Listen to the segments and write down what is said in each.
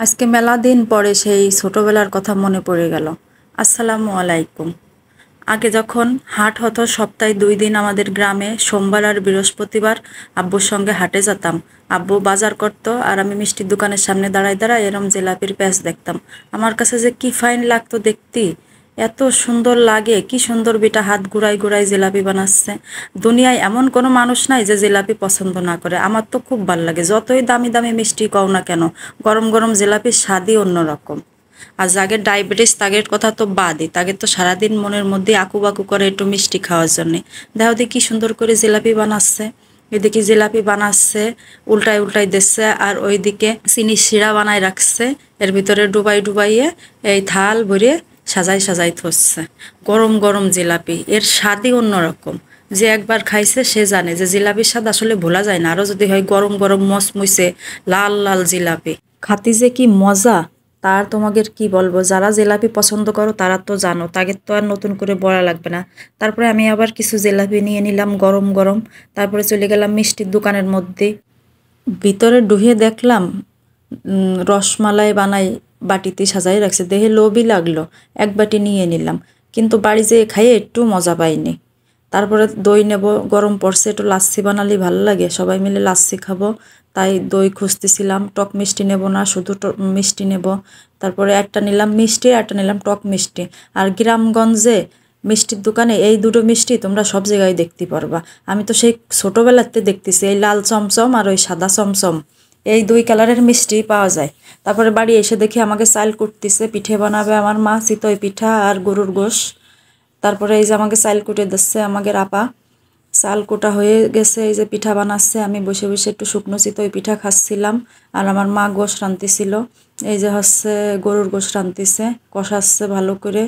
আজকে মেলা দিন পরে সেই ছোটবেলার কথা মনে পড়ে গেল। আসসালামু আলাইকুম। আগে যখন হাট হতো সপ্তাহে 2 দিন আমাদের গ্রামে, সোমবার আর বৃহস্পতিবার আব্বুর সঙ্গে হাটে যেতাম। আব্বু বাজার করতো আর আমি মিষ্টির দোকানের সামনে দাঁড়ায় দাঁড়ায় এরম জিলাপির প্যাচ দেখতাম। আমার কাছে যে কি ফাইন লাগতো দেখতি, এত সুন্দর লাগে, কি সুন্দর বিটা হাত ঘুরাই ঘুরাই জিলাপি বানাচ্ছে। দুনিয়ায় এমন কোনো মানুষ নাই যে জিলাপি পছন্দ না করে। আমার তো খুব ভাল লাগে, যতই দামি দামি মিষ্টি কও না কেন, গরম গরম জিলাপির স্বাদই অন্যরকম। আর যাদের ডায়াবেটিস তাদের কথা তো বাদই, তাদের তো সারাদিন মনের মধ্যে আকুবাকু করে একটু মিষ্টি খাওয়ার জন্যে। দেখো দি কি সুন্দর করে জিলাপি বানাচ্ছে। এদিকে জিলাপি বানাচ্ছে, উল্টায় উল্টায় দিচ্ছে, আর ওইদিকে চিনি শিরা বানায় রাখছে, এর ভিতরে ডুবাই ডুবাইয়ে এই থাল ভরে সাজাই সাজাই থচ্ছে। গরম গরম জিলাপি, এর স্বাদই অন্যরকম। যে একবার খাইছে সে জানে যে জিলাপির স্বাদ আসলে ভোলা যায় না, আরও যদি হয় গরম গরম মচমচে লাল লাল জিলাপি, খাতি যে কি মজা তার তোমাদের কি বলবো। যারা জিলাপি পছন্দ করো তারা তো জানো, তাদের তো আর নতুন করে বলা লাগবে না। তারপরে আমি আবার কিছু জিলাপি নিয়ে নিলাম গরম গরম। তারপরে চলে গেলাম মিষ্টির দোকানের মধ্যে। ভিতরে ঢুকে দেখলাম রসমালাই বানাই বাটিতে সাজাই রাখছে, দেখে লোভই লাগলো, এক বাটি নিয়ে নিলাম। কিন্তু বাড়ি যেয়ে খাইয়ে একটু মজা পাইনি। তারপরে দই নেব, গরম পড়ছে, একটু লাচ্ছি বানালে ভালো লাগে, সবাই মিলে লাচ্ছি খাবো, তাই দই খুঁজতেছিলাম। টক মিষ্টি নেব না, শুধু মিষ্টি নেব। তারপরে একটা নিলাম মিষ্টি, একটা নিলাম টক মিষ্টি। আর গ্রামগঞ্জে মিষ্টির দোকানে এই দুটো মিষ্টি তোমরা সব জায়গায় দেখতে পারবা। আমি তো সেই ছোটোবেলাতে দেখতেছি এই লাল চমচম আর ওই সাদা চমচম, এই 2 কালারের মিষ্টি পাওয়া যায়। তারপরে বাড়ি এসে দেখি আমাকে চাল কুটতেছে, পিঠে বানাবে আমার মা, চিতই পিঠা আর গরুর গোশ। তারপরে এই যে আমাকে চাল কুটে দিচ্ছে আমাদের আপা। চাল কোটা হয়ে গেছে, এই যে পিঠা বানাচ্ছে, আমি বসে বসে একটু শুকনো চিতই পিঠা খাচ্ছিলাম। আর আমার মা গোশ রাঁধতেছিল, এই যে হচ্ছে গরুর গোশ রাঁধতেছে, কষাচ্ছে ভালো করে।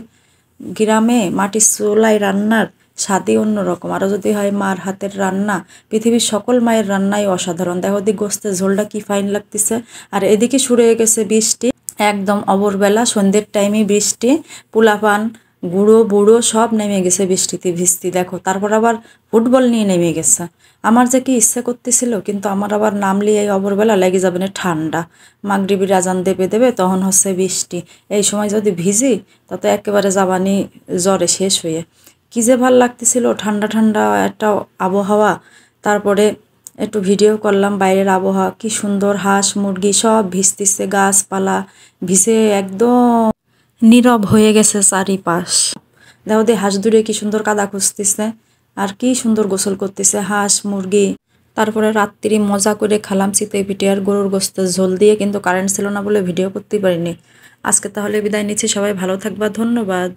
গ্রামে মাটির চুলায় রান্নার স্বাদই অন্যরকম, আরও যদি হয় মার হাতের রান্না। পৃথিবীর সকল মায়ের রান্নাই অসাধারণ। দেখো দি গোস্তের ঝোলটা কি ফাইন লাগতেছে। আর এদিকে শুরু হয়ে গেছে বৃষ্টি, একদম অভোরবেলা সন্ধ্যের টাইমে বৃষ্টি। পোলাপান বুড়ো বুড়ো সব নেমে গেছে বৃষ্টিতে ভিজতে, দেখো। তারপর আবার ফুটবল নিয়ে নেমে গেছে। আমার যে কি ইচ্ছে করতেছিল, কিন্তু আমার আবার নামলে এই অভোরবেলা লেগে যাবে না ঠান্ডা। মাগরিবির আজান দেবে দেবে, তখন হচ্ছে বৃষ্টি। এই সময় যদি ভিজি তাতে একেবারে যাবানি জ্বরে শেষ হয়ে। কী যে ভাল লাগতেছিল, ঠান্ডা ঠান্ডা একটা আবহাওয়া। তারপরে একটু ভিডিও করলাম বাইরের আবহাওয়া, কি সুন্দর, হাঁস মুরগি সব ভিজতেছে, গাছপালা ভিজে একদম নীরব হয়ে গেছে চারিপাশ। দেখো দে হাঁস দূরে কি সুন্দর কাদা খুঁজতেছে, আর কি সুন্দর গোসল করতেছে হাঁস মুরগি। তারপরে রাত্রি মজা করে খালাম চিতই পিঠে আর গরুর গোস্তের ঝোল দিয়ে, কিন্তু কারেন্ট ছিল না বলে ভিডিও করতেই পারিনি। আজকে তাহলে বিদায় নিচ্ছি, সবাই ভালো থাকবা, ধন্যবাদ।